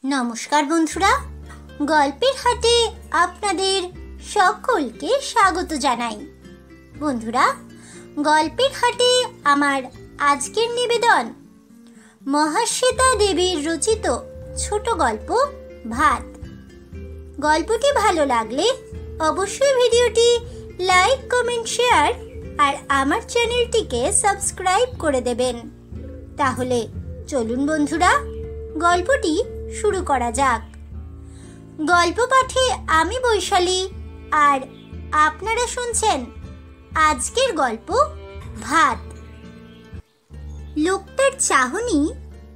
নমস্কার বন্ধুরা, গল্পের হাটে আপনাদের সকলকে স্বাগত জানাই। বন্ধুরা, গল্পের হাটে আমার আজকের নিবেদন মহাশ্বেতা দেবীর রচিত ছোট গল্প ভাত। গল্পটি ভালো লাগলে অবশ্যই ভিডিওটি লাইক, কমেন্ট, শেয়ার আর আমার চ্যানেলটিকে সাবস্ক্রাইব করে দেবেন। তাহলে চলুন বন্ধুরা, গল্পটি শুরু করা যাক। গল্প পাঠে আমি বৈশালী, আর আপনারা শুনছেন আজকের গল্প ভাত। লোকটার চাহনি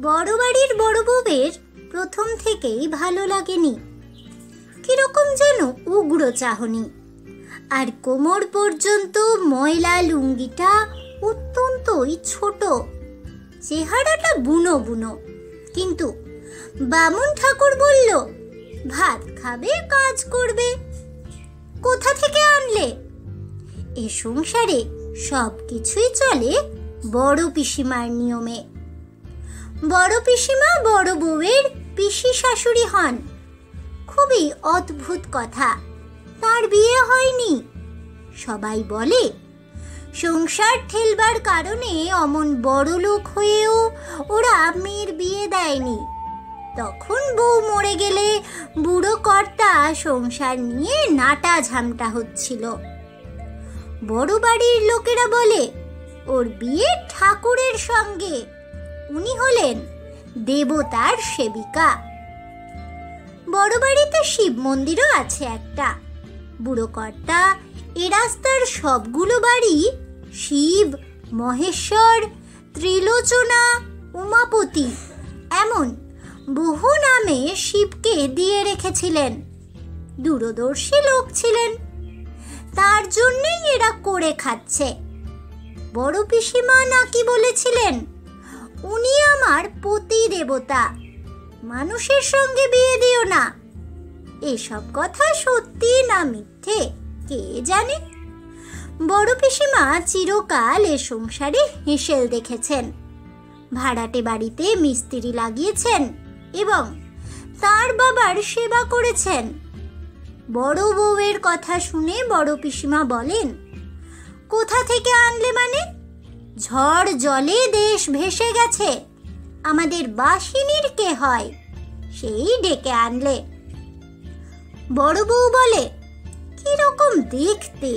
বড় বাড়ির বড় বউয়ের প্রথম থেকেই ভালো লাগেনি। কিরকম যেন উগ্র চাহনি, আর কোমর পর্যন্ত ময়লা লুঙ্গিটা অত্যন্তই ছোট, চেহারাটা বুনো বুনো। কিন্তু বামুন ঠাকুর বলল, ভাত খাবে, কাজ করবে। কোথা থেকে আনলে? এ সংসারে সব কিছুই চলে বড় পিসিমার নিয়মে। বড় পিসিমা বড় বউয়ের পিসি শাশুড়ি হন। খুবই অদ্ভুত কথা, তার বিয়ে হয়নি। সবাই বলে সংসার ঠেলবার কারণে অমন বড় লোক হয়েও ওরা মেয়ের বিয়ে দেয়নি। তখন বউ মরে গেলে বুড়ো কর্তা সংসার নিয়ে নাটা ঝামটা হচ্ছিল। বড় বাড়ির লোকেরা বলে ওর বিয়ে ঠাকুরের সঙ্গে, উনি হলেন দেবতার সেবিকা। বড় বাড়িতে শিব মন্দিরও আছে একটা। বুড়ো কর্তা এ রাস্তার সবগুলো বাড়ি শিব, মহেশ্বর, ত্রিলোচনা, উমাপতি এমন বহু নামে শিবকে দিয়ে রেখেছিলেন। দূরদর্শী লোক ছিলেন, তার জন্যই এরা করে খাচ্ছে। বড় পিসিমা নাকি বলেছিলেন, উনি আমার পতি দেবতা, মানুষের সঙ্গে বিয়ে দিও না। এসব কথা সত্যি না মিথ্যে কে জানে। বড় পিসিমা চিরকাল এ সংসারে হেসেল দেখেছেন। ভাড়াটে বাড়িতে মিস্ত্রি লাগিয়েছেন এবং তার বাবার সেবা করেছেন। বড় বউয়ের কথা শুনে বড় পিসিমা বলেন, কোথা থেকে আনলে মানে? ঝড় জলে দেশ ভেসে গেছে, আমাদের বাসিনীর কে হয়, সেই ডেকে আনলে। বড় বউ বলে, কিরকম দেখতে,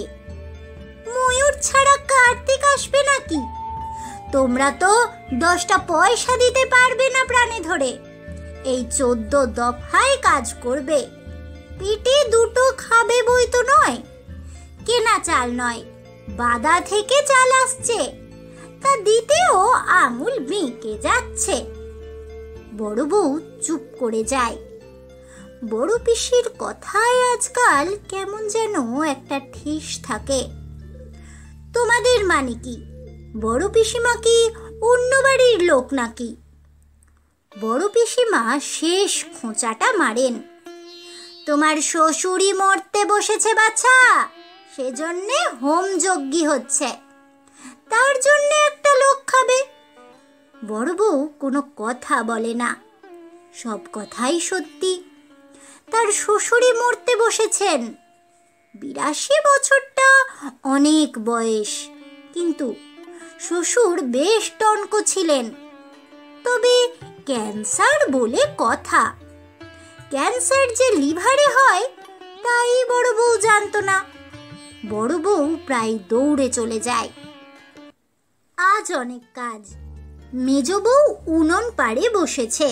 ময়ূর ছাড়া কার্তিক আসবে নাকি? তোমরা তো 10টা পয়সা দিতে পারবে না প্রাণে ধরে। এই 14 দফায় কাজ করবে, পেটে দুটো খাবে বই তো নয়। কেনা চাল নয়, বাদা থেকে চাল আসছে, তা দিতেও আঙুল বেঁকে যাচ্ছে। বড় বউ চুপ করে যায়। বড় পিসির কথায় আজকাল কেমন যেন একটা ঠেস থাকে। তোমাদের মানে কি? বড় পিসিমা কি অন্য বাড়ির লোক নাকি? বড় পিসিমা শেষ খোঁচাটা মারেন, তোমার শ্বশুরই মরতে বসেছে বাছা, সেজন্যে হোম যজ্ঞী হচ্ছে, তার জন্য একটা লোক খাবে। বড় বউ কোনো কথা বলে না, সব কথাই সত্যি। তার শ্বশুরই মরতে বসেছেন। 82 বছরটা অনেক বয়স, কিন্তু শ্বশুর বেশ টনক ছিলেন। তবে ক্যান্সার বলে কথা। ক্যান্সার যে লিভারে হয় তাই বড় বউ জানতো না। বড় বউ প্রায় দৌড়ে চলে যায়। আজ অনেক কাজ। মেজ বউ উনুন পাড়ে বসেছে।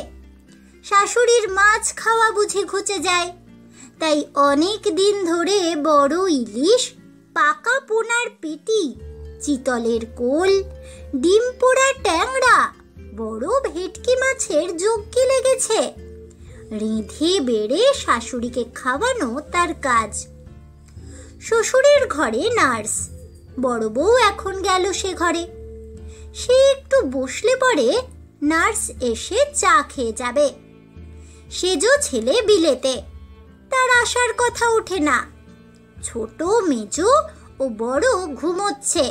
শাশুড়ির মাছ খাওয়া বুঝি ঘুচে যায়, তাই অনেক দিন ধরে বড় ইলিশ, পাকা পোনার পেটি, চিতলের কোল, ডিম পোড়া ট্যাংরা, বড় ভেটকি মাছের যজ্ঞে লেগেছে। রেঁধে বেড়ে শাশুড়িকে খাওয়ানো তার কাজ। শ্বশুরের ঘরে নার্স, বড় বউ এখন গেল সে ঘরে। সে একটু বসলে পরে নার্স এসে চা খেয়ে যাবে। সেজো ছেলে বিলেতে, তার আসার কথা ওঠে না। ছোট, মেজো ও বড় ঘুমোচ্ছে।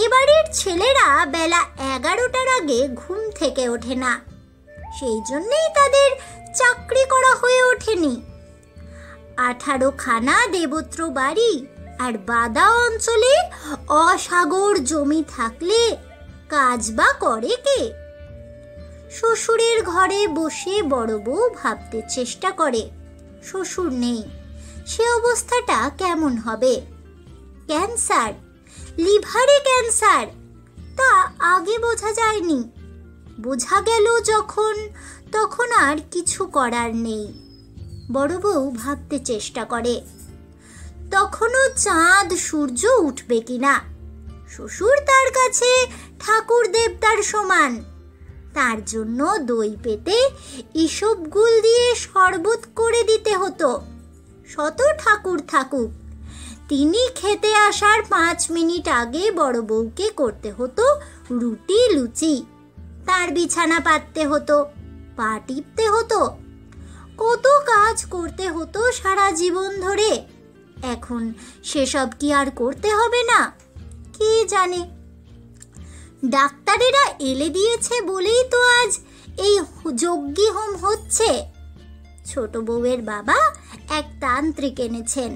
এবারের ছেলেরা বেলা 11টার আগে ঘুম থেকে ওঠে না। সেই জন্যেই তাদের চাকরি করা হয়ে ওঠেনি। 18 খানা দেবত্র বাড়ি আর বাদা অঞ্চলে অসাগর জমি থাকলে কাজ বা করে কে? শ্বশুরের ঘরে বসে বড় বউ ভাবতে চেষ্টা করে, শ্বশুর নেই, সে অবস্থাটা কেমন হবে? ক্যান্সার, লিভারে ক্যান্সার, তা আগে বোঝা যায়নি। বোঝা গেল যখন, তখন আর কিছু করার নেই। বড় বউ ভাবতে চেষ্টা করে, তখনও চাঁদ সূর্য উঠবে কিনা। শ্বশুর তার কাছে ঠাকুর দেবতার সমান, তার জন্য দই পেতে ইসবগুল দিয়ে শরবত করে দিতে হতো। শত ঠাকুর থাকুক, তিনি খেতে আসার 5 মিনিট আগে বড় বউকে করতে হতো রুটি লুচি, তার বিছানা পাততে হতো, পা টিপতে হতো, কত কাজ করতে হতো সারা জীবন ধরে। এখন সেসব কি আর করতে হবে না? কে জানে। ডাক্তারেরা এলে দিয়েছে বলেই তো আজ এই যজ্ঞী হোম হচ্ছে। ছোট বউয়ের বাবা এক তান্ত্রিক এনেছেন।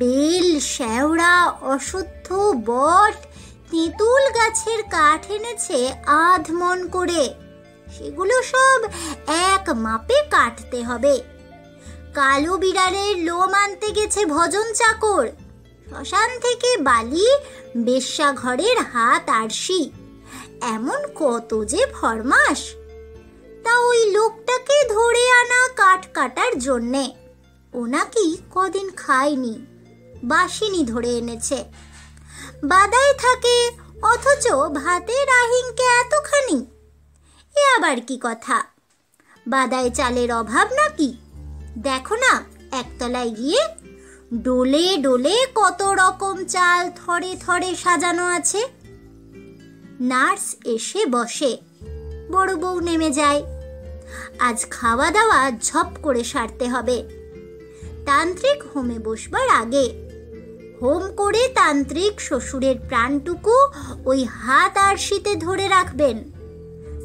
বেল, শ্যাওড়া, অশ্বত্থ, বট, তেঁতুল গাছের কাঠ এনেছে 1/2 মণ করে। সেগুলো সব এক মাপে কাটতে হবে। কালো বিড়ালের লোম আনতে গেছে ভজন চাকর। শ্মশান থেকে বালি, বেশ্যা ঘরের হাত আরশি, এমন কত যে ফরমাস। তা ওই লোকটাকে ধরে আনা কাঠ কাটার জন্যে। ও নাকি কদিন খায়নি, বাসিনি ধরে এনেছে। বাদায় থাকে অথচ ভাতের আহিংকে এতখানি। এ আবার কি কথা? বাদায় চালের অভাব নাকি? দেখো না, একতলায় গিয়ে ডোলে ডোলে কত রকম চাল থরে থরে সাজানো আছে। নার্স এসে বসে, বড় বউ নেমে যায়। আজ খাওয়া দাওয়া ঝপ করে সারতে হবে। তান্ত্রিক হোমে বসবার আগে হোম করে তান্ত্রিক শ্বশুরের প্রাণটুকু ওই হাত আরশিতে ধরে রাখবেন।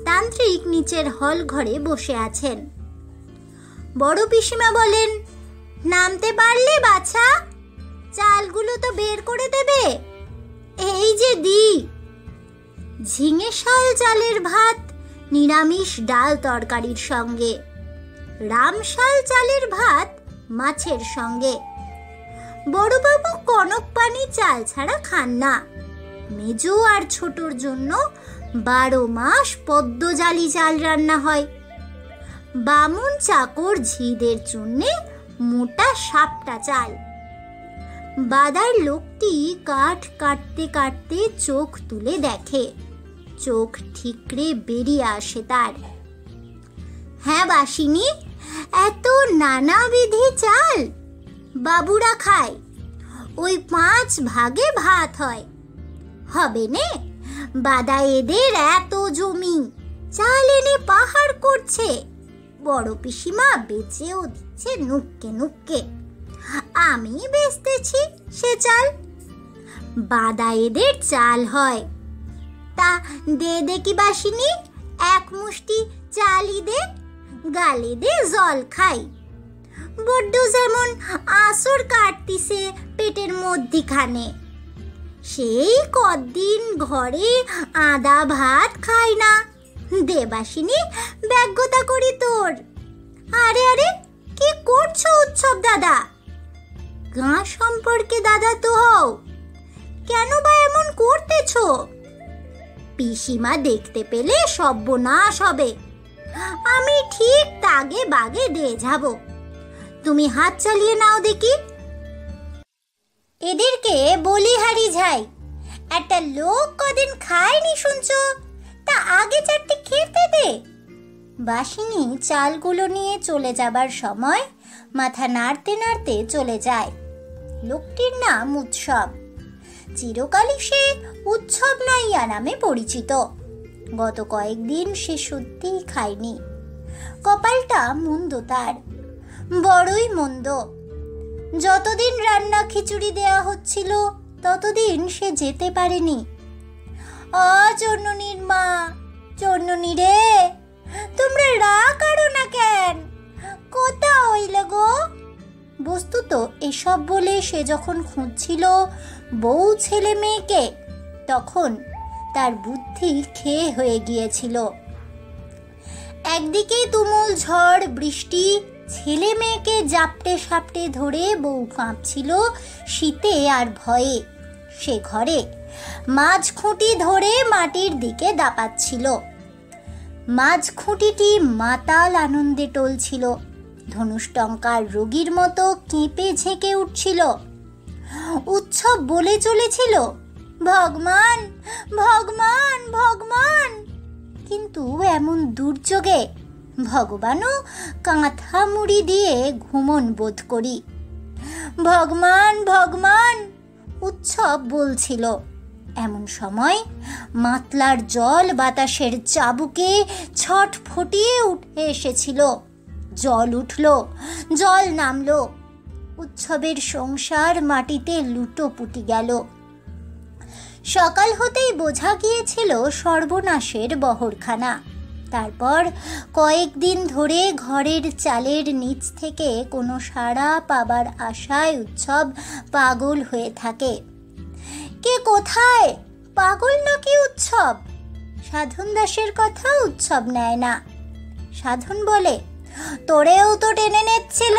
তান্ত্রিক নিচের হল ঘরে বসে আছেন। বড় পিসিমা বলেন, নামতে পারলে বাছা, চালগুলো তো বের করে দেবে। এই যে দি। ঝিঙে শাল চালের ভাত নিরামিষ ডাল তরকারির সঙ্গে, রামশাল চালের ভাত মাছের সঙ্গে। বড়বাবু কনক পানি চাল ছাড়া খান না। মেজো আর ছোটর জন্য 12 মাস পদ্মজালি চাল রান্না হয়। বামুন চাকর ঝিদের জন্যে মোটা সাপটা চাল। বাদার লোকটি কাঠ কাটতে কাটতে চোখ তুলে দেখে, চোখ ঠিকরে বেরিয়ে আসে তার। হ্যাঁ বাসিনী, এত নানাবিধি চাল বাবুরা খায়, ওই 5 ভাগে ভাত হয়। হবে নে, বাদা এদের এত জমি, চাল এনে পাহাড় করছে। বড় পিসিমা বেচেও দিচ্ছে নুক্কে নুক্কে, আমি বেচতেছি সে চাল। বাদা এদের চাল হয়। তা দে দেখি বাসিনী, 1 মুষ্টি চালই দে, গালে দে জল খাই। বড্ড যেমন আসর কাটতিছে পেটের মধ্যিখানে। সেই কদিন ঘরে আদা ভাত খাই না। দে বাসিনী, ব্যগ্যতা করি তোর। আরে আরে, কি করছো উৎসব দাদা? গাঁ সম্পর্কে দাদা তো হও, কেন বা এমন করতেছো? পিসিমা দেখতে পেলে সর্বনাশ হবে। আমি ঠিক তাগে বাগে দিয়ে যাব, তুমি হাত চালিয়ে নাও দেখি। এদেরকে বলিহারি যাই, একটা লোক কদিন খায়নি শুনছো, তা আগে 4টে খেতে দে। বাসিনী চালগুলো নিয়ে চলে যাবার সময় মাথা নাড়তে নাড়তে চলে যায়। লোকটির নাম উৎসব। চিরকালই সে উৎসব নাইয়া নামে পরিচিত। গত কয়েকদিন সে সত্যিই খায়নি। কপালটা মন্দ তার, বড়ই মন্দ। যতদিন রান্না খিচুড়ি দেয়া হচ্ছিল ততদিন সে যেতে পারেনি। চন্ননীর মা, চন্ননী রে, তোমরা রাগ করো না কেন? কোথা হইলে গো? বস্তুত এসব বলে সে যখন খুঁজছিল বউ ছেলে মেয়েকে, তখন তার বুদ্ধি খেয়ে হয়ে গিয়েছিল। একদিকে তুমুল ঝড় বৃষ্টি, ছেলে মেয়েকে জাপটে সাপটে ধরে বউ কাঁপছিল শীতে আর ভয়ে। সে ঘরে মাঝ খুঁটি ধরে মাটির দিকে দাপাচ্ছিল। মাঝ খুঁটিটি মাতাল আনন্দে টলছিল, ধনুষ্টঙ্কার রোগীর মতো কেঁপে ঝেঁকে উঠছিল। উৎসব বলে চলেছিল, ভগবান ভগবান ভগবান। কিন্তু এমন দুর্যোগে ভগবানও কাঁথা মুড়ি দিয়ে ঘুমন বোধ করি। ভগবান ভগবান উৎসব বলছিল। এমন সময় মাতলার জল বাতাসের চাবুকে ছটফটিয়ে উঠে এসেছিল। জল উঠল, জল নামলো, উৎসবের সংসার মাটিতে লুটোপুটি গেল। সকাল হতেই বোঝা গিয়েছিল সর্বনাশের বহরখানা। তারপর কয়েকদিন ধরে ঘরের চালের নিচ থেকে কোনো সাড়া পাবার আশায় উৎসব পাগল হয়ে থাকে। কে কোথায়? পাগল নাকি উৎসব? সাধন দাসের কথা উৎসব নেয় না। সাধন বলে, তোরেও তো টেনে নেচ্ছিল,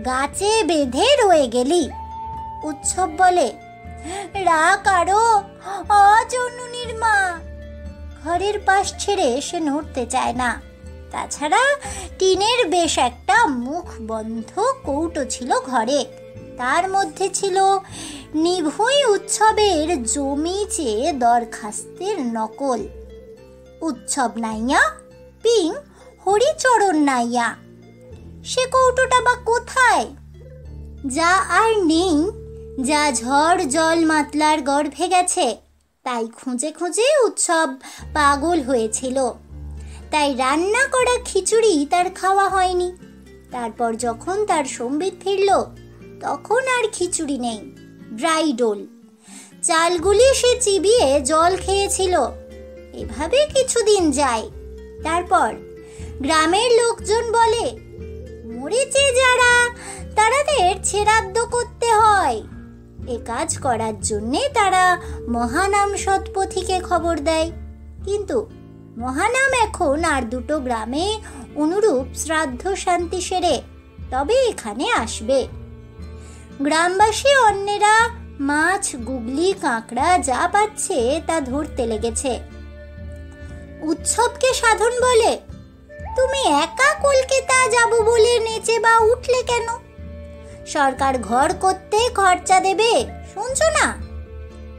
গাছে বেঁধে রয়ে গেলি। উৎসব বলে, রাগ আরো অজননীর মা। ঘরের পাশ ছেড়ে সে নড়তে চায় না। তাছাড়া টিনের বেশ একটা মুখ বন্ধ কৌটো ছিল ঘরে। তার মধ্যে ছিল নিভুই উৎসবের জমি চেয়ে দরখাস্তের নকল। উৎসব নাইয়া, পিং হরিচরণ নাইয়া। সে কৌটোটা বা কোথায়? যা আর নেই, যা ঝড় জল মাতলার গর্ভে গেছে, তাই খুঁজে খুঁজে উৎসব পাগল হয়েছিল। তাই রান্না করা খিচুড়ি তার খাওয়া হয়নি। তারপর যখন তার সম্বিত ফিরল, তখন আর খিচুড়ি নেই, ড্রাই ডোল। চালগুলি সে চিবিয়ে জল খেয়েছিল। এভাবে কিছুদিন যায়। তারপর গ্রামের লোকজন বলে, মরেছে যারা, তারাদের ছেড়াদ্দ করতে হয়। এ কাজ করার জন্যে তারা মহানাম সৎপথীকে খবর দেয়। কিন্তু মহানাম এখন আর দুটো গ্রামে অনুরূপ শ্রাদ্ধ শান্তি সেরে তবে এখানে আসবে। গ্রামবাসী অন্যেরা মাছ, গুগলি, কাঁকড়া যা পাচ্ছে তা ধরতে লেগেছে। উৎসবকে সাধন বলে, তুমি একা কলকাতা যাব বলে নেচে বা উঠলে কেন? সরকার ঘর করতে খরচা দেবে, শুনছো না?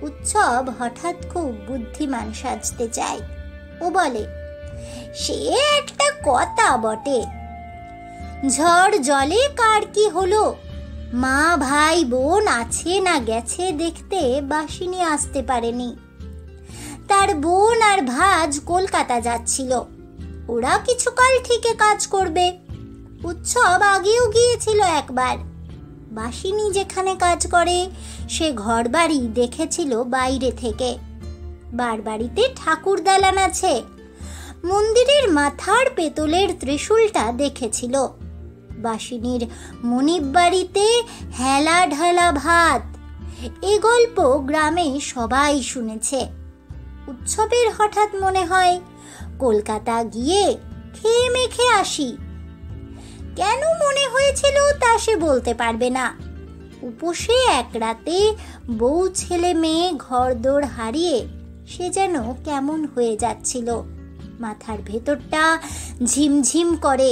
উৎসব হঠাৎ খুব বুদ্ধিমান সাজতে চায়। ও বলে, সে একটা কথা বটে। ঝড় জলে কার কি হলো? মা ভাই বোন আছে না গেছে দেখতে বাসিনী আসতে পারেনি। তার বোন আর ভাজ কলকাতা যাচ্ছিল। ওরা কিছুকাল ঠিকই কাজ করবে। উৎসব আগেও গিয়েছিল একবার। বাসিনী যেখানে কাজ করে সে ঘর বাড়ি দেখেছিল বাইরে থেকে। বাড়িতে ঠাকুর দালান আছে। মন্দিরের মাথার পেতলের ত্রিশূলটা দেখেছিল। বাসিনীর মনিব বাড়িতে হেলা ঢালা ভাত। এ গল্প গ্রামে সবাই শুনেছে। উৎসবের হঠাৎ মনে হয় কলকাতা গিয়ে খেয়ে মেখে আসি। কেন মনে হয়েছিল তা সে বলতে পারবে না। উপসে এক রাতে বউ ছেলে মেয়ে ঘরদোর হারিয়ে সে যেন কেমন হয়ে যাচ্ছিল। মাথার ভেতরটা ঝিমঝিম করে।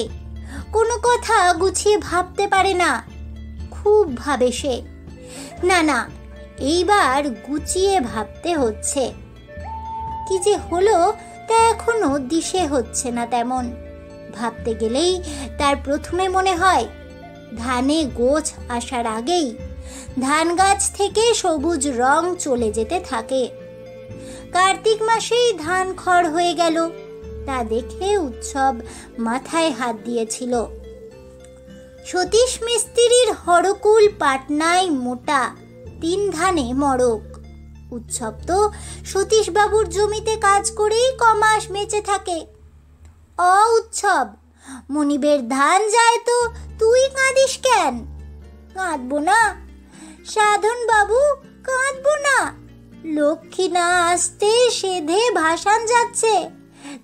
কোনো কথা গুছিয়ে ভাবতে পারে না। খুব ভাবে সে। না, এইবার গুছিয়ে ভাবতে হচ্ছে। কি যে হলো তা এখনো দিশে হচ্ছে না তেমন। ভাবতে গেলেই তার প্রথমে মনে হয় ধানে গোছ আসার আগেই ধান গাছ থেকে সবুজ রং চলে যেতে থাকে। কার্তিক মাসেই ধান খড় হয়ে গেল। তা দেখে উৎসব মাথায় হাত দিয়েছিল। সতীশ মিস্ত্রির হরকুল পাটনায় মোটা, 3 ধানে মড়ক। উৎসব তো সতীশ বাবুর জমিতে কাজ করেই কমাস বেঁচে থাকে। উৎসব, মনিবের ধান যায় তো তুই কাঁদিস কেন? কাঁদবো না সাধন বাবু, কাঁদবো না। লক্ষ্মী না আসতে সেধে ভাসান যাচ্ছে,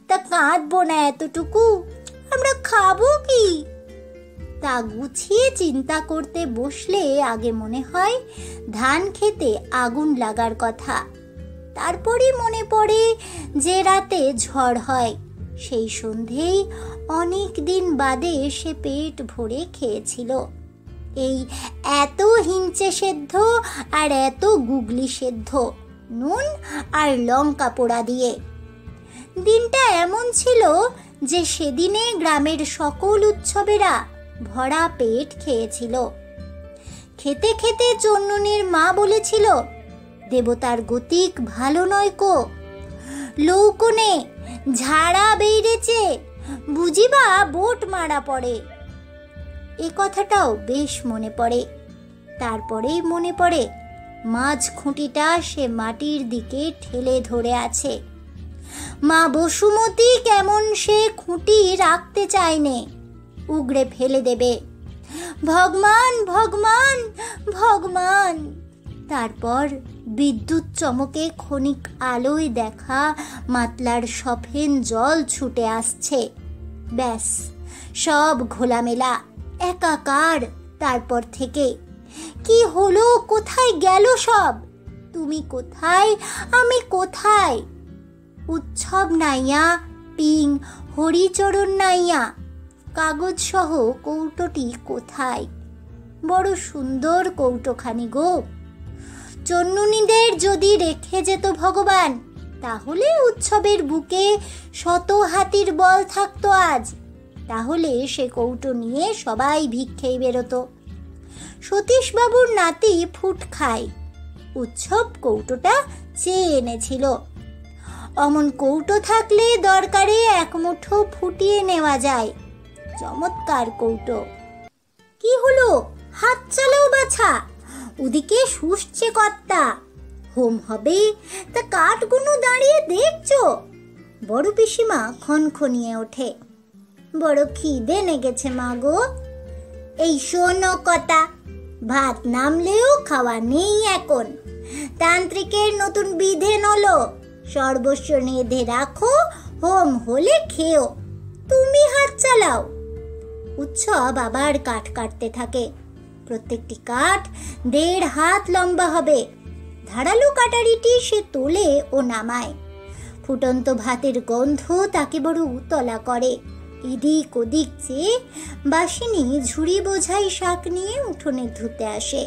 তা কাঁদবো না এতটুকু? আমরা খাবো কি? তা গুছিয়ে চিন্তা করতে বসলে আগে মনে হয় ধান খেতে আগুন লাগার কথা। তারপরই মনে পড়ে যে রাতে ঝড় হয়, সেই সন্ধেই অনেক দিন বাদে সে পেট ভরে খেয়েছিল এই এত হিঞ্চে সেদ্ধ আর এত গুগলি সেদ্ধ, নুন আর লঙ্কা পোড়া দিয়ে। দিনটা এমন ছিল যে সেদিনে গ্রামের সকল উৎসবেরা ভরা পেট খেয়েছিল। খেতে খেতে চন্ননীর মা বলেছিল, দেবতার গতিক ভালো নয় কো, লৌকনে ঝাড়া বেড়েছে, বুঝিবা বোট মারা পড়ে। এ কথাটাও বেশ মনে পড়ে। তারপরেই মনে পড়ে মাঝ খুঁটিটা সে মাটির দিকে ঠেলে ধরে আছে। মা বসুমতী কেমন সে খুঁটি রাখতে চায়নে, উগড়ে ফেলে দেবে। ভগবান ভগবান ভগবান। তারপর বিদ্যুৎ চমকে ক্ষণিক আলোয় দেখা মাতলার সফেন জল ছুটে আসছে। ব্যাস, সব ঘোলামেলা, একাকার। তারপর থেকে কি হলো, কোথায় গেল সব? তুমি কোথায়, আমি কোথায়? উৎসব নাইয়া, পিং হরিচরণ নাইয়া, কাগজ সহ কৌটোটি কোথায়? বড় সুন্দর কৌটোখানি গো। চন্নুনীদের যদি রেখে যেত ভগবান, তাহলে উৎসবের বুকে শত হাতির বল থাকতো আজ। তাহলে সে কৌটো নিয়ে সবাই ভিক্ষেই বেরোতো। সতীশবাবুর নাতি ফুট খায়, উৎসব কৌটোটা চেয়ে এনেছিল। অমন কৌটো থাকলে দরকারে এক মুঠো ফুটিয়ে নেওয়া যায়। চমৎকার কৌটো। কি হলো, হাত চালাও বাছা, ওদিকে শুষছে কর্তা। হোম হবে তা কাঠগুলো দাঁড়িয়ে দেখছো? বড় পিসিমা খনখনিয়ে ওঠে। বড় খিদে লেগেছে মা গো। এই শোনো কথা, ভাত নামলেও খাওয়া নেই এখন। তান্ত্রিকের নতুন বিধেন হলো, সর্বস্ব নেধে রাখো, হোম হলে খেও, তুমি হাত চালাও। উৎসব আবার কাঠ কাটতে থাকে। প্রত্যেকটি কাঠ 1.5 হাত লম্বা হবে। ধারালো কাটারিটি সে তোলে ও নামায়। ফুটন্ত ভাতের গন্ধ তাকে বড় উতলা করে। এদিক ওদিক চেয়ে বাসিনী ঝুড়ি বোঝাই শাক নিয়ে উঠোনে ধুতে আসে।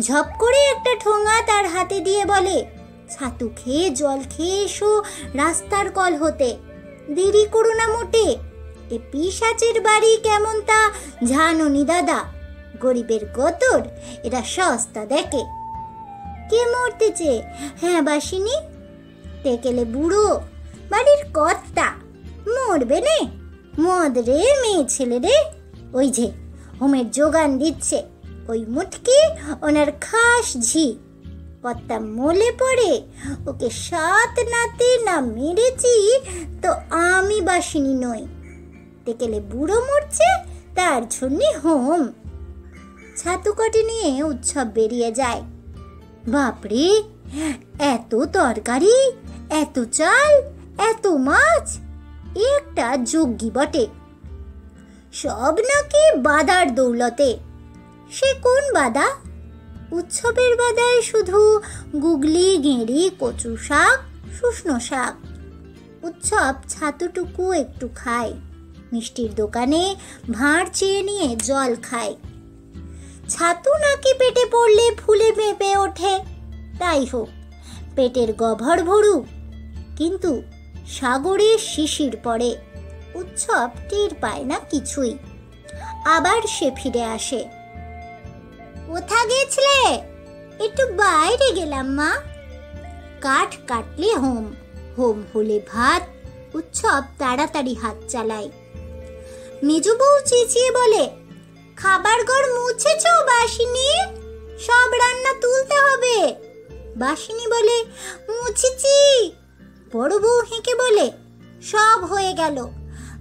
ঝপ করে একটা ঠোঙা তার হাতে দিয়ে বলে, ছাতু খেয়ে জল খেয়ে এসো রাস্তার কল হতে, দেরি করো না মোটে। এ পিশাচের বাড়ি কেমন তা জানোনি দাদা, গরিবের গতর এরা সস্তা দেখে। কে মরতেছে? হ্যাঁ বাসিনী, টেকেলে বুড়ো, বাড়ির কর্তা। মরবে নে, মদ রে মেয়ে ছেলে রে। ওই যে হোমের যোগান দিচ্ছে, ওই মুটকি ওনার খাস ঝি। কর্তা মলে পড়ে ওকে 7 নাতে না মেরেছি তো আমি বাসিনী নই। টেকেলে বুড়ো মরছে, তার জন্য হোম। ছাতুকটি নিয়ে উৎসব বেরিয়ে যায়। বাপরে, এত তরকারি, এত চাল, এত মাছ, একটা যজ্ঞী বটে। সব নাকি বাদার দৌলতে। সে কোন বাদা? উৎসবের বাদায় শুধু গুগলি, গেঁড়ি, কচু শাক, শুষ্নো শাক। উৎসব ছাতুটুকু একটু খায়, মিষ্টির দোকানে ভাঁড় চেয়ে নিয়ে জল খায়। ছাতু নাকি পেটে পড়লে ফুলে মেপে ওঠে। তাই হোক, পেটের গভর ভরুক, কিন্তু সাগরে শিশির পড়ে। উৎসব টের পায় না কিছুই। আবার সে ফিরে আসে। কোথা গেছিলে? একটু বাইরে গেলাম মা। কাঠ কাটলে হোম, হোম হলে ভাত। উৎসব তাড়াতাড়ি হাত চালায়। মেজো বউ চেঁচিয়ে বলে, খাবার ঘর মুছেছ বাসিনী? সব রান্না তুলতে হবে। বাসিনী বলে, মুছেছি। বড় বউ হেঁকে বলে, সব হয়ে গেল,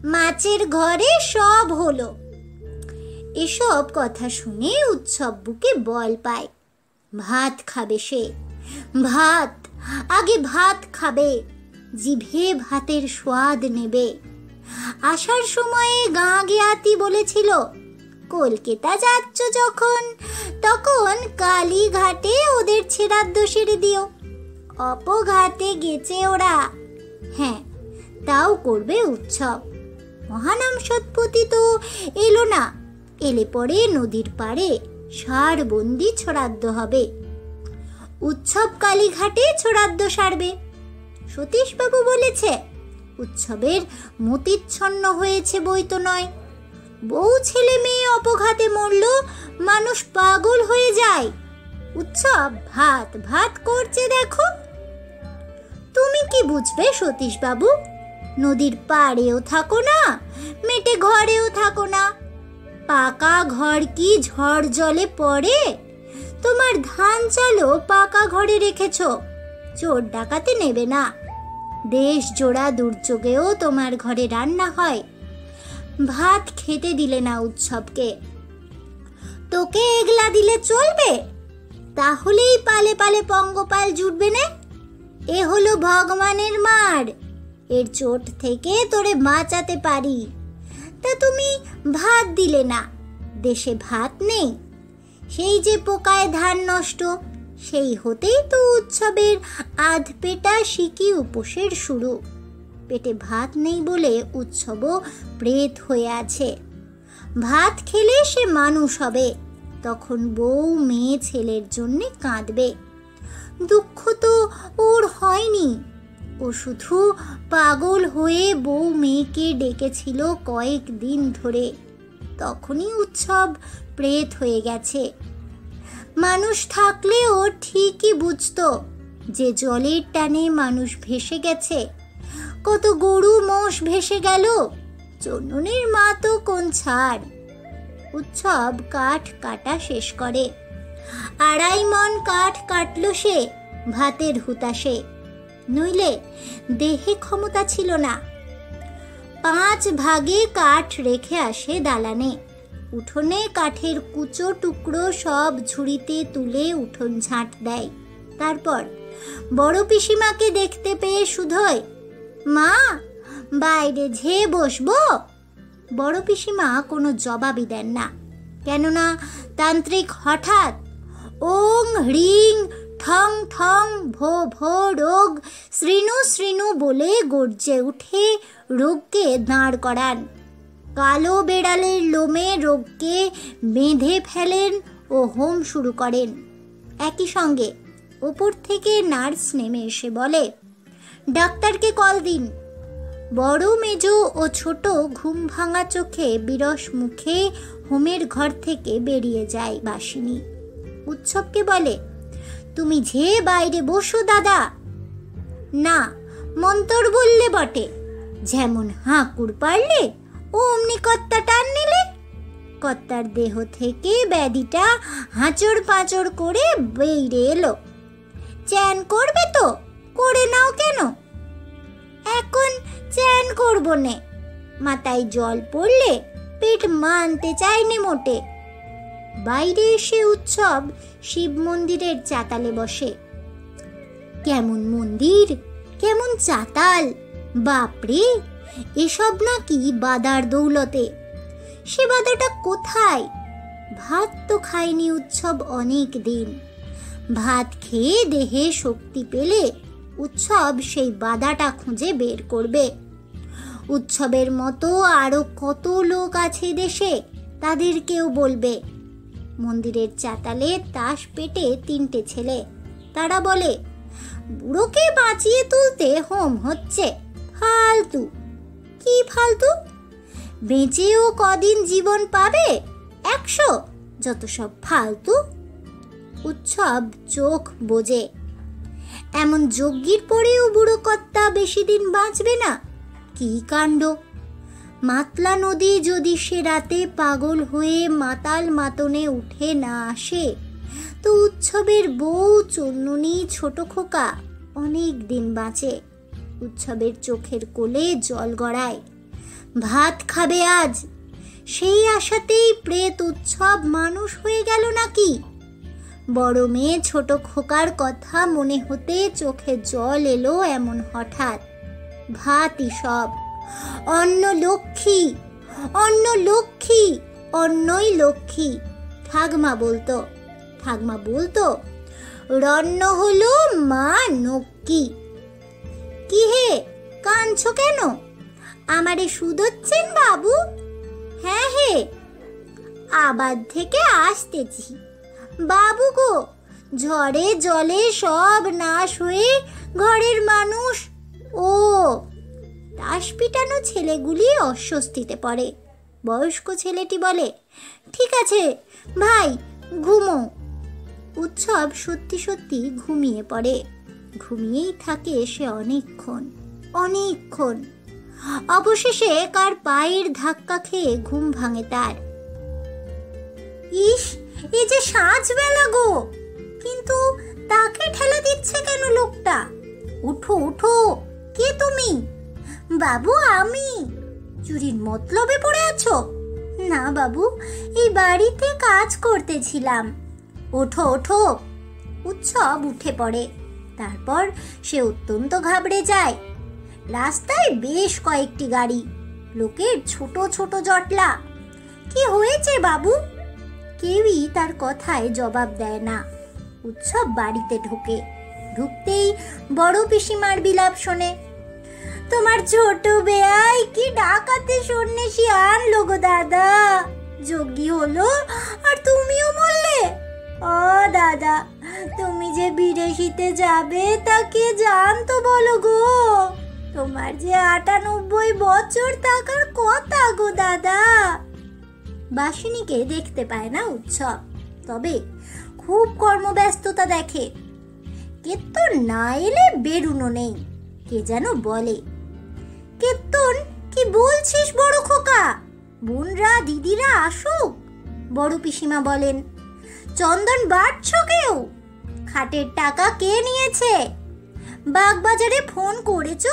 মাছের ঘরে সব হলো। এসব কথা শুনে উৎসব বুকে বল পায়। ভাত খাবে সে, ভাত, আগে ভাত খাবে, জিভে ভাতের স্বাদ নেবে। আসার সময়ে গাঁ গেয়াতি বলেছিল, কলকাতা যাচ্ছ যখন তখন কালীঘাটে ওদের ছেড়াদ্দ সেরে দিও। অপঘাতে গেছে ওরা। হ্যাঁ, তাও করবে উৎসব। মহানাম সৎপতি তো এলো না, এলে পরে নদীর পাড়ে সারবন্দি ছড়াদ্দ হবে। উৎসব কালীঘাটে ছড়াদ্দ সারবে। সতীশবাবু বলেছে, উৎসবের মতিচ্ছন্ন হয়েছে বই তো নয়। বউ ছেলে মেয়ে অপঘাতে মরল, মানুষ পাগল হয়ে যায়। উৎসব ভাত ভাত করছে দেখো। তুমি কি বুঝবে সতীশবাবু? নদীর পাড়েও থাকো না, মেটে ঘরেও থাকো না। পাকা ঘর কি ঝড় জলে পড়ে? তোমার ধান চালও পাকা ঘরে রেখেছ, চোর ডাকাতে নেবে না। দেশ জোড়া দুর্যোগেও তোমার ঘরে রান্না হয়। ভাত খেতে দিলে না উৎসবকে, তোকে এগলা দিলে চলবে? তাহলেই পালে পালে পঙ্গপাল জুটবে না। এ হলো ভগবানের মার, এর চোট থেকে তোরে বাঁচাতে পারি। তা তুমি ভাত দিলে না, দেশে ভাত নেই। সেই যে পোকায় ধান নষ্ট, সেই হতেই তো উৎসবের আধ পেটা সিকি উপোসের শুরু। পেটে ভাত নেই বলে উৎসবও প্রেত হয়ে আছে। ভাত খেলে সে মানুষ হবে, তখন বউ মেয়ে ছেলের জন্য কাঁদবে। দুঃখ তো ওর হয়নি, ও শুধু পাগল হয়ে বউ মেয়েকে ডেকেছিল কয়েকদিন ধরে, তখনই উৎসব প্রেত হয়ে গেছে। মানুষ থাকলে ও ঠিকই বুঝতো যে জলের টানে মানুষ ভেসে গেছে। কত গরু মোষ ভেসে গেল, চন্ননের মা তো কোন ছাড়। উৎসব কাঠ কাটা শেষ করে। 2.5 মণ কাঠ কাটলো সে ভাতের হুতাশে, নইলে দেহে ক্ষমতা ছিল না। 5 ভাগে কাঠ রেখে আসে দালানে। উঠোনে কাঠের কুচো টুকরো সব ঝুড়িতে তুলে উঠোন ঝাঁট দেয়। তারপর বড় পিসিমাকে দেখতে পেয়ে শুধোয়, মা, বাইরে ঝেয়ে বসবো? বড় পিসিমা কোনো জবাবই দেন না, কেননা তান্ত্রিক হঠাৎ ওং হ্রিং ঠং ঠং ভো ভো রোগ শ্রীণু শ্রীণু বলে গর্জে উঠে রোগকে দাঁড় করান। কালো বেড়ালের লোমে রোগকে বেঁধে ফেলেন ও হোম শুরু করেন। একই সঙ্গে ওপর থেকে নার্স নেমে এসে বলে, ডাক্তারকে কল দিন। বড় মেজো ও ছোট ঘুম ভাঙা চোখে বিরস মুখে হোমের ঘর থেকে বেরিয়ে যায় বাসিনী। উৎসবকে বলে, তুমি যে বাইরে বসো দাদা। না, মন্তর বললে বটে, যেমন হাঁকুর পারলে অমনি কর্তা টান নিলে। কর্তার দেহ থেকে ব্যাধিটা হাঁচড় পাঁচড় করে বেরিয়ে এলো। চ্যান করবে তো করে নাও কেন? এখন চ্যান করবো নে, মাথায় জল পড়লে পেট মানতে চায়নি মোটে। বাইরে এসে উৎসব শিব মন্দিরের চাতালে বসে। কেমন মন্দির, কেমন চাতাল! বাপরে, এসব নাকি বাদার দৌলতে। সে বাদাটা কোথায়? ভাত তো খায়নি উৎসব অনেক দিন। ভাত খেয়ে দেহে শক্তি পেলে উৎসব সেই বাদাটা খুঁজে বের করবে। উৎসবের মতো আরো কত লোক আছে দেশে, তাদেরকেও বলবে। মন্দিরের চাতালে তাস পেটে 3টে ছেলে। তারা বলে, বুড়োকে বাঁচিয়ে তুলতে হোম হচ্ছে। ফালতু! কি ফালতু? বেঁচেও কদিন জীবন পাবে? 100! যত সব ফালতু। উৎসব চোখ বোঝে, এমন যজ্ঞের পরেও বুড়ো কর্তা বেশি দিন বাঁচবে না। কি কাণ্ড! মাতলা নদী যদি সে রাতে পাগল হয়ে মাতাল মাতনে উঠে না আসে, তো উৎসবের বউ চন্ননী ছোট খোকা অনেক দিন বাঁচে। উৎসবের চোখের কোলে জল গড়ায়। ভাত খাবে আজ। সেই আশাতেই প্রেত উৎসব মানুষ হয়ে গেল নাকি? বড় মেয়ে ছোট খোকার কথা মনে হতে চোখে জল এলো এমন হঠাৎ। ভাতই সব। অন্ন লক্ষ্মী, অন্ন লক্ষ্মী, অন্নই লক্ষ্মী, ঠাকমা বলতো রন্ন হলো মা নক্কি। কি হে, কাঁদছো কেন? আমারে শুধোচ্ছেন বাবু? হ্যাঁ হে, আবার থেকে আসতেছি বাবু গো। ঝড়ে জলে সব নাশ হয়ে ঘরের মানুষ। ও, তাস পিটানো ছেলেগুলি অস্বস্তিতে পড়ে। বয়স্ক ছেলেটি বলে, ঠিক আছে ভাই, ঘুমো। উৎসব সত্যি সত্যি ঘুমিয়ে পড়ে। ঘুমিয়েই থাকে সে অনেকক্ষণ। অবশেষে কার পায়ের ধাক্কা খেয়ে ঘুম ভাঙে তার। ইস, এই যে সাঁঝবেলা গো, কিন্তু তাকে ঠেলা দিচ্ছে কেন লোকটা? উঠো উঠো, কে তুমি? বাবু আমি। চুরির মতলবে পড়ে আছো? না বাবু, এই বাড়িতে কাজ করতেছিলাম। ওঠো ওঠো। উৎসব উঠে পড়ে। তারপর সে অত্যন্ত ঘাবড়ে যায়। রাস্তায় বেশ কয়েকটি গাড়ি, লোকের ছোট ছোট জটলা। কি হয়েছে বাবু? কেউই তার কথায় জবাব দেয় না। উৎসব বাড়িতে ঢুকতেই বড় পিসিমার বিলাপ শোনে। তোমার ছোট বেয়াই কি ডাকাতে সন্ন্যাসী আনলো গো দাদা। যোগী হলো আর তুমিও মরলে। ও দাদা, তুমি যে বিদেশিতে যাবে তা কে জানতো বলো গো? তোমার যে ৯৮ বছর থাকার কথা গো দাদা। বাসিনীকে দেখতে পায় না উৎসব, তবে খুব কর্মব্যস্ততা দেখে। কীর্তন না এলে বেরুনো নেই। কে যেন বলে, কীর্তন কি বলছিস বড় খোকা? বোনরা দিদিরা আসুক। বড় পিসিমা বলেন, চন্দন বাড়ছ কেউ? খাটের টাকা কে নিয়েছে? বাগবাজারে ফোন করেছ?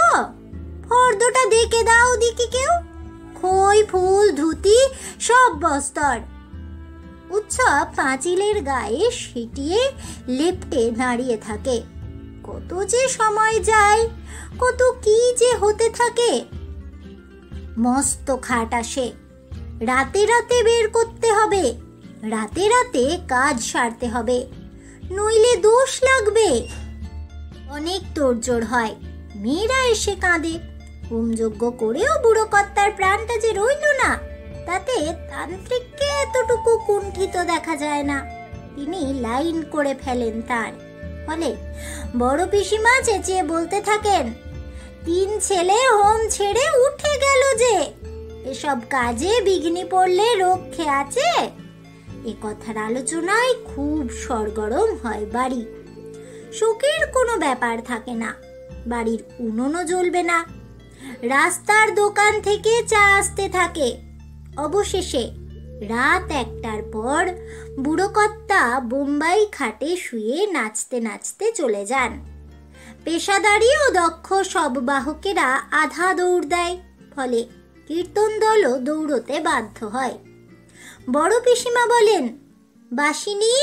ফর্দটা দেখে দাও দিকি কেউ। খই ফুল ধুতি সব বস্তর। উৎসব পাঁচিলের গায়ে সিটিয়ে লেপ্টে দাঁড়িয়ে থাকে। কত যে সময় যায়, কত কি যে হতে থাকে। মস্ত খাট আসে। রাতে রাতে বের করতে হবে, রাতে রাতে কাজ সারতে হবে, নইলে দোষ লাগবে। অনেক তোড়জোড় হয়। মেয়েরা এসে কাঁদে। হোমযজ্ঞ করেও বুড়ো কর্তার প্রাণটা যে রইল না, তাতে তান্ত্রিককে এতটুকু কুণ্ঠিত দেখা যায় না। তিনি লাইন করে ফেলেন তার। ফলে বড় পিসিমা চেঁচিয়ে বলতে থাকেন, ৩ ছেলে হোম ছেড়ে উঠে গেল যে, এসব কাজে বিঘ্নি পড়লে রক্ষে আছে। এ কথার আলোচনায় খুব সরগরম হয় বাড়ি। শোকের কোনো ব্যাপার থাকে না। বাড়ির উনুনও জ্বলবে না। রাস্তার দোকান থেকে চা আসতে থাকে। অবশেষে রাত ১টার পর বুড়ো কর্তা বোম্বাই খাটে শুয়ে নাচতে নাচতে চলে যান। পেশাদারি ও দক্ষ সব বাহকেরা আধা দৌড় দেয়। ফলে কীর্তন দলও দৌড়তে বাধ্য হয়। বড় পিসিমা বলেন, বাসিনী,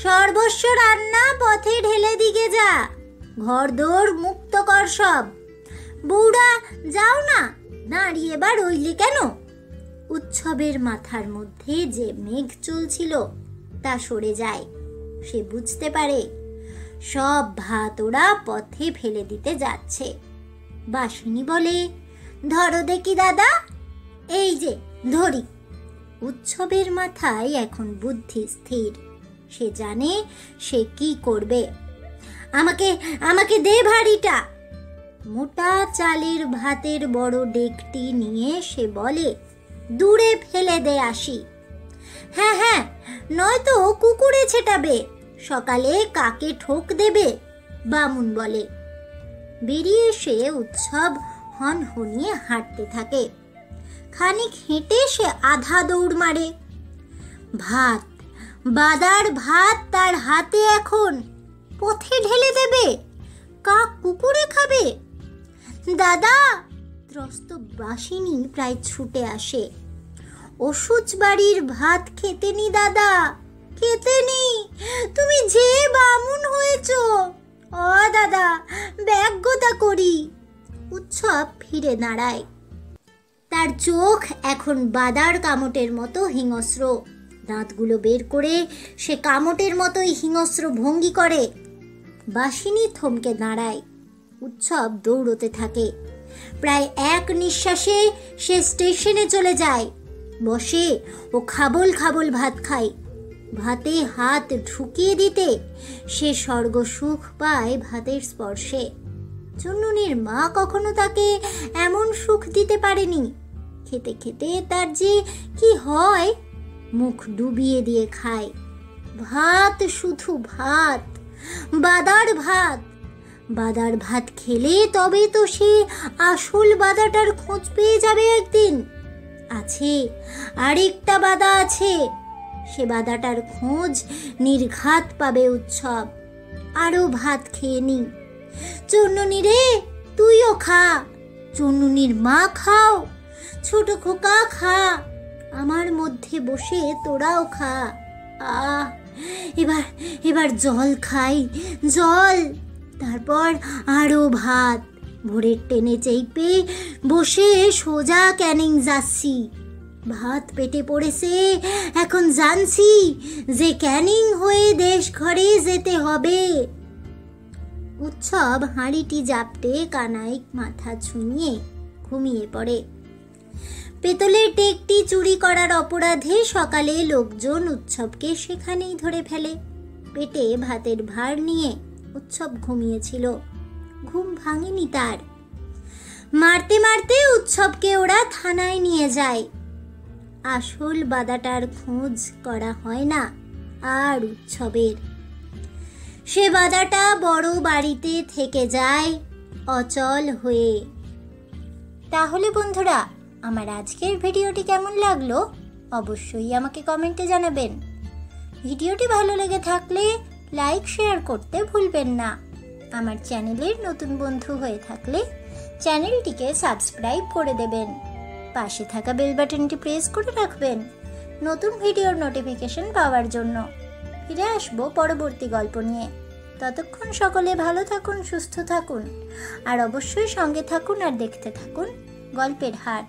সর্বস্ব রান্না পথে ঢেলে দিকে যা। ঘরদোর মুক্ত কর সব। বউরা যাও না, দাঁড়িয়ে বা রইলে কেন? উৎসবের মাথার মধ্যে যে মেঘ চলছিল তা সরে যায়। সে বুঝতে পারে সব ভাত ওরা পথে ফেলে দিতে যাচ্ছে। বাসিনী বলে, ধরো দেখি দাদা। এই যে ধরি। উৎসবের মাথায় এখন বুদ্ধি স্থির। সে জানে সে কি করবে। আমাকে দে ভারীটা। মোটা চালের ভাতের বড় ডেকটি নিয়ে সে বলে, দূরে ফেলে দে আসি। হ্যাঁ, নয়তো কুকুরে ছেটাবে, সকালে কাকে ঠোক দেবে। বামুন বলে। বেরিয়ে এসে উৎসব হনহনিয়ে হাঁটতে থাকে। খানিক হেঁটে সে আধা দৌড় মারে। ভাত, বাদার ভাত তার হাতে এখন। পথে ঢেলে দেবে, কাক কুকুরে খাবে। দাদা, ত্রস্ত বাসিনী প্রায় ছুটে আসে। অসুচ বাড়ির ভাত খেতে নি দাদা, খেতে নি, তুমি যে বামুন হয়েছ। ও দাদা, ব্যাগ্যতা করি। উৎসব ফিরে দাঁড়ায়। তার চোখ এখন বাদার কামটের মতো হিংস্র। দাঁতগুলো বের করে সে কামটের মতোই হিংস্র ভঙ্গি করে। বাসিনী থমকে দাঁড়ায়। উৎসব দৌড়তে থাকে। প্রায় এক নিঃশ্বাসে সে স্টেশনে চলে যায়, বসে ও খাবল খাবল ভাত খায়। ভাতে হাত ঢুকিয়ে দিতে সে স্বর্গ সুখ পায় ভাতের স্পর্শে। চুন্নুনির মা কখনো তাকে এমন সুখ দিতে পারেনি। খেতে খেতে তার যে কি হয়, মুখ ডুবিয়ে দিয়ে খায়। ভাত, শুধু ভাত, বাদার ভাত। বাদার ভাত খেলে তবে তো সে আসল বাদাটার খোঁজ পেয়ে যাবে একদিন। আছে আরেকটা বাদা আছে, সে বাদাটার খোঁজ নির্ঘাত পাবে উৎসব। আরো ভাত খেয়ে নি। চুন্নুনি রে, তুইও খা। চুন্নুনির মা খাও, ছোট খোকা খা, আমার মধ্যে বসে তোরাও খা। এবার এবার জল খাই, জল। তারপর আরো ভাত। ভোরের ট্রেনে চেপে বসে সোজা ক্যানিং যাচ্ছি। ভাত পেটে পড়েছে, এখন জানছি যে ক্যানিং হয়ে দেশ ঘরে যেতে হবে। উৎসব হাঁড়িটি জাপটে কানায় মাথা ছুঁয়ে ঘুমিয়ে পড়ে। পেতলের টেকটি চুরি করার অপরাধে সকালে লোকজন উৎসবকে সেখানেই ধরে ফেলে। পেটে ভাতের ভার নিয়ে উৎসব ঘুমিয়েছিল, ঘুম ভাঙেনি তার। মারতে মারতে উৎসবকে ওরা থানায় নিয়ে যায়। আসল বাদাটার খোঁজ করা হয় না আর উৎসবের। সে বাদাটা বড় বাড়িতে থেকে যায় অচল হয়ে। তাহলে বন্ধুরা, আমার আজকের ভিডিওটি কেমন লাগলো অবশ্যই আমাকে কমেন্টে জানাবেন। ভিডিওটি ভালো লেগে থাকলে লাইক শেয়ার করতে ভুলবেন না। আমার চ্যানেলের নতুন বন্ধু হয়ে থাকলে চ্যানেলটিকে সাবস্ক্রাইব করে দেবেন। পাশে থাকা বেল বাটনটি প্রেস করে রাখবেন নতুন ভিডিওর নোটিফিকেশন পাওয়ার জন্য। ফিরে আসবো পরবর্তী গল্প নিয়ে। ততক্ষণ সকলে ভালো থাকুন, সুস্থ থাকুন, আর অবশ্যই সঙ্গে থাকুন আর দেখতে থাকুন গল্পের হাট।